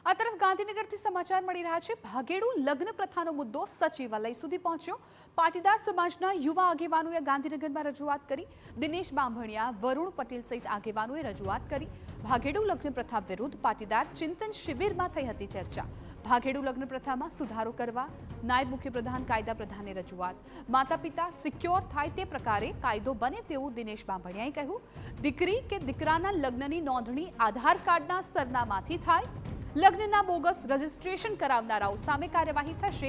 આ તરફ ગાંધીનગરથી સમાચાર મળી રહ્યા છે। ભાગેડુ લગ્ન પ્રથાનો મુદ્દો સચિવાલય સુધી પહોંચ્યો। પાટીદાર સમાજના યુવા આગેવાનોએ ગાંધીનગરમાં રજૂઆત કરી। દિનેશ બાંભણિયા, વરુણ પટેલ સહિત આગેવાનોએ રજૂઆત કરી। ભાગેડુ લગ્ન પ્રથા વિરુદ્ધ પાટીદાર ચિંતન શિબિરમાં થઈ હતી ચર્ચા। ભાગેડુ લગ્ન પ્રથામાં સુધારો કરવા નાયબ મુખ્યપ્રધાન કાયદા પ્રધાને રજૂઆત। માતા પિતા સિક્યોર થાય તે પ્રકારે કાયદો બને તેવું દિનેશ બાંભણિયાએ કહ્યું। દીકરી કે દીકરાના લગ્નની નોંધણી આધાર કાર્ડના સરનામાથી થાય। લગ્નના બોગસ રજીસ્ટ્રેશન કરાવનારાઓ સામે કાર્યવાહી થશે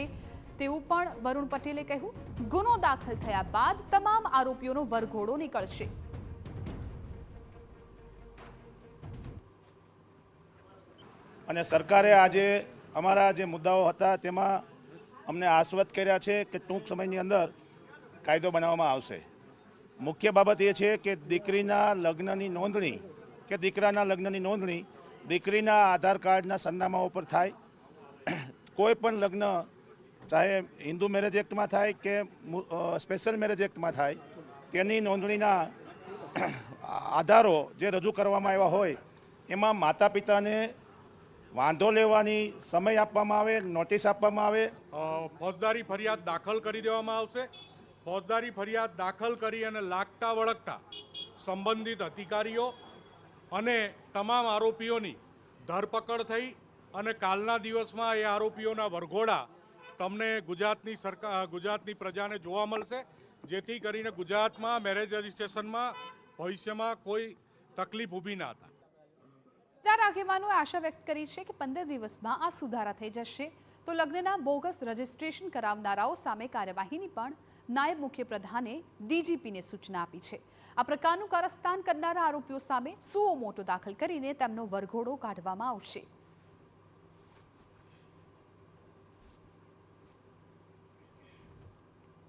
તેવું પણ વરુણ પટેલે કહ્યું। ગુનો દાખલ થયા બાદ તમામ આરોપીઓનો વરઘોડો નીકળશે। અને સરકારે આજે અમારા જે મુદ્દાઓ હતા તેમાં અમને આશ્વસ્ત કર્યા છે કે ટૂંક સમયની અંદર કાયદો બનાવવામાં આવશે। મુખ્ય બાબત એ છે કે દીકરીના લગ્નની નોંધણી કે દીકરાના લગ્નની નોંધણી દીકરીના આધાર કાર્ડના સરનામા ઉપર થાય। કોઈ પણ લગ્ન ચાહે હિન્દુ મેરેજ એક્ટમાં થાય કે સ્પેશિયલ મેરેજ એક્ટમાં થાય, તેની નોંધણીના આધારો જે રજૂ કરવામાં આવ્યા હોય એમાં માતા પિતાને વાંધો લેવાની સમય આપવામાં આવે, નોટિસ આપવામાં આવે। ફોજદારી ફરિયાદ દાખલ કરી દેવામાં આવશે। ફોજદારી ફરિયાદ દાખલ કરી અને લાગતા વળગતા સંબંધિત અધિકારીઓ અને તમામ આરોપીઓની ધરપકડ થઈ અને કાલના દિવસમાં એ આરોપીઓના વરઘોડા તમને ગુજરાતની પ્રજાને જોવા મળશે, જેથી કરીને ગુજરાતમાં મેરેજ રજિસ્ટ્રેશનમાં ભવિષ્યમાં કોઈ તકલીફ ઊભી ના થાય। આગેવાનોએ આશા વ્યક્ત કરી છે કે 15 દિવસમાં આ સુધારા થઈ જશે તો લગ્નના બોગસ રજીસ્ટ્રેશન કરાવનારાઓ સામે કાર્યવાહીની પણ નાયબ મુખ્યપ્રધાને ડીજીપીને સૂચના આપી છે। આ પ્રકારનું કારસ્તાન કરનારા આરોપીઓ સામે સુઓ મોટો દાખલ કરીને તેમનો વરઘોડો કાઢવામાં આવશે।